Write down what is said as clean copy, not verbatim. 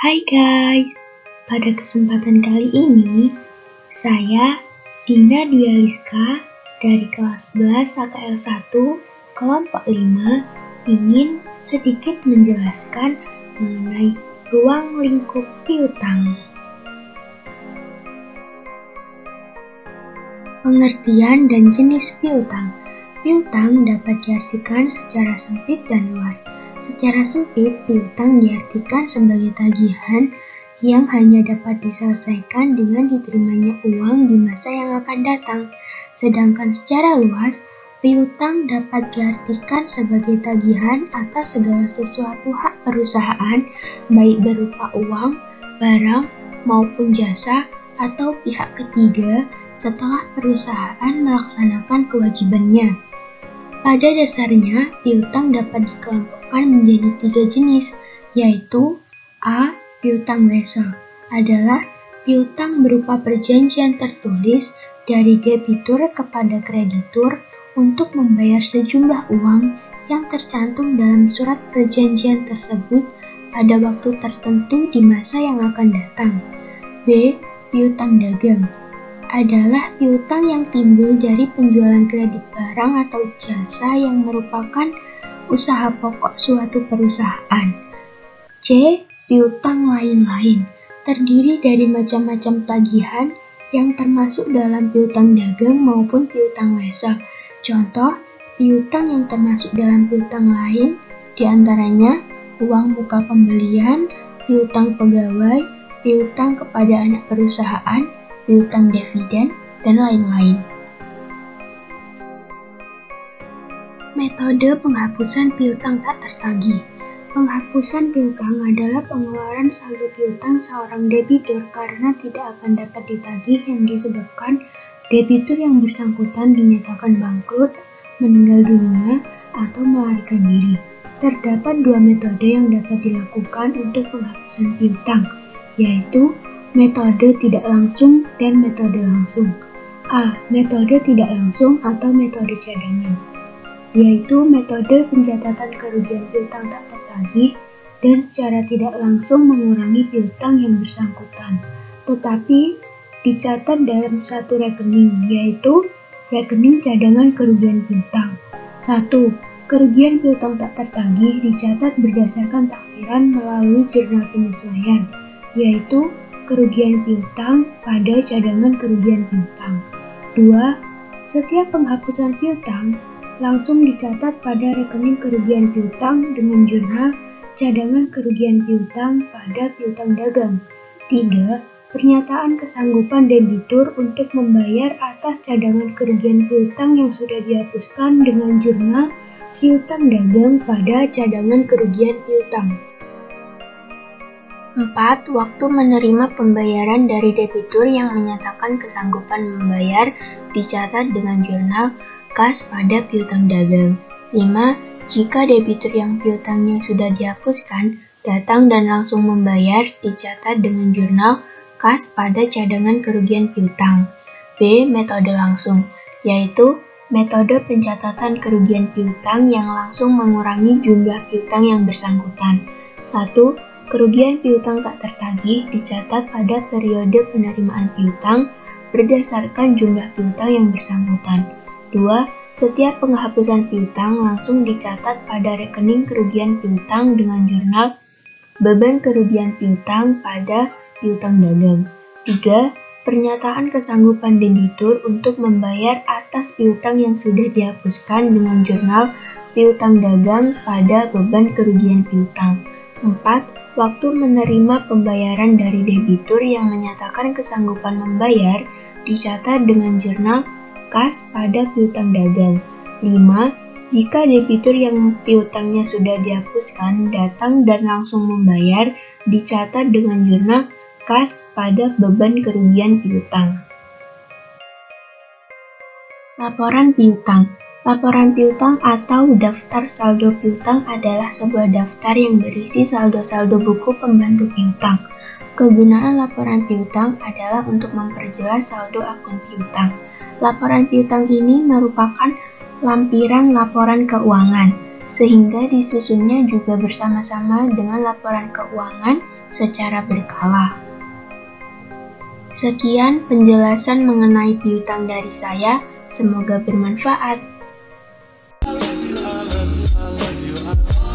Hai guys, pada kesempatan kali ini, saya Dina Dwi Aliska dari kelas 11 AKL 1 kelompok 5 ingin sedikit menjelaskan mengenai ruang lingkup piutang. Pengertian dan jenis piutang. Piutang dapat diartikan secara sempit dan luas. Secara sempit, piutang diartikan sebagai tagihan yang hanya dapat diselesaikan dengan diterimanya uang di masa yang akan datang. Sedangkan secara luas, piutang dapat diartikan sebagai tagihan atas segala sesuatu hak perusahaan, baik berupa uang, barang, maupun jasa, atau pihak ketiga setelah perusahaan melaksanakan kewajibannya. Pada dasarnya, piutang dapat dikelompokkan menjadi 3 jenis, yaitu A. Piutang wesel adalah piutang berupa perjanjian tertulis dari debitur kepada kreditur untuk membayar sejumlah uang yang tercantum dalam surat perjanjian tersebut pada waktu tertentu di masa yang akan datang. B. Piutang dagang adalah piutang yang timbul dari penjualan kredit barang atau jasa yang merupakan usaha pokok suatu perusahaan. C. Piutang lain-lain terdiri dari macam-macam tagihan yang termasuk dalam piutang dagang maupun piutang wesel. Contoh, piutang yang termasuk dalam piutang lain diantaranya uang muka pembelian, piutang pegawai, piutang kepada anak perusahaan, piutang dividen, dan lain-lain. Metode penghapusan piutang tak tertagih. Penghapusan piutang adalah pengeluaran saldo piutang seorang debitur karena tidak akan dapat ditagih yang disebabkan debitur yang bersangkutan dinyatakan bangkrut, meninggal dunia, atau melarikan diri. Terdapat 2 metode yang dapat dilakukan untuk penghapusan piutang, yaitu metode tidak langsung dan metode langsung. A. Metode tidak langsung atau metode cadangan, yaitu metode pencatatan kerugian piutang tak tertagih dan secara tidak langsung mengurangi piutang yang bersangkutan, tetapi dicatat dalam satu rekening, yaitu rekening cadangan kerugian piutang. 1. Kerugian piutang tak tertagih dicatat berdasarkan taksiran melalui jurnal penyesuaian, yaitu kerugian piutang pada cadangan kerugian piutang. 2. Setiap penghapusan piutang langsung dicatat pada rekening kerugian piutang dengan jurnal cadangan kerugian piutang pada piutang dagang. 3. Pernyataan kesanggupan debitur untuk membayar atas cadangan kerugian piutang yang sudah dihapuskan dengan jurnal piutang dagang pada cadangan kerugian piutang. 4. Waktu menerima pembayaran dari debitur yang menyatakan kesanggupan membayar dicatat dengan jurnal kas pada piutang dagang. 5. Jika debitur yang piutangnya sudah dihapuskan datang dan langsung membayar dicatat dengan jurnal kas pada cadangan kerugian piutang. B. Metode langsung, yaitu metode pencatatan kerugian piutang yang langsung mengurangi jumlah piutang yang bersangkutan. 1. Kerugian piutang tak tertagih dicatat pada periode penerimaan piutang berdasarkan jumlah piutang yang bersangkutan. 2. Setiap penghapusan piutang langsung dicatat pada rekening kerugian piutang dengan jurnal beban kerugian piutang pada piutang dagang. 3. Pernyataan kesanggupan debitur untuk membayar atas piutang yang sudah dihapuskan dengan jurnal piutang dagang pada beban kerugian piutang. 4. Waktu menerima pembayaran dari debitur yang menyatakan kesanggupan membayar dicatat dengan jurnal kas pada piutang dagang. 5. Jika debitur yang piutangnya sudah dihapuskan datang dan langsung membayar dicatat dengan jurnal kas pada beban kerugian piutang. Laporan piutang. Laporan piutang atau daftar saldo piutang adalah sebuah daftar yang berisi saldo-saldo buku pembantu piutang. Kegunaan laporan piutang adalah untuk memperjelas saldo akun piutang. Laporan piutang ini merupakan lampiran laporan keuangan, sehingga disusunnya juga bersama-sama dengan laporan keuangan secara berkala. Sekian penjelasan mengenai piutang dari saya, semoga bermanfaat.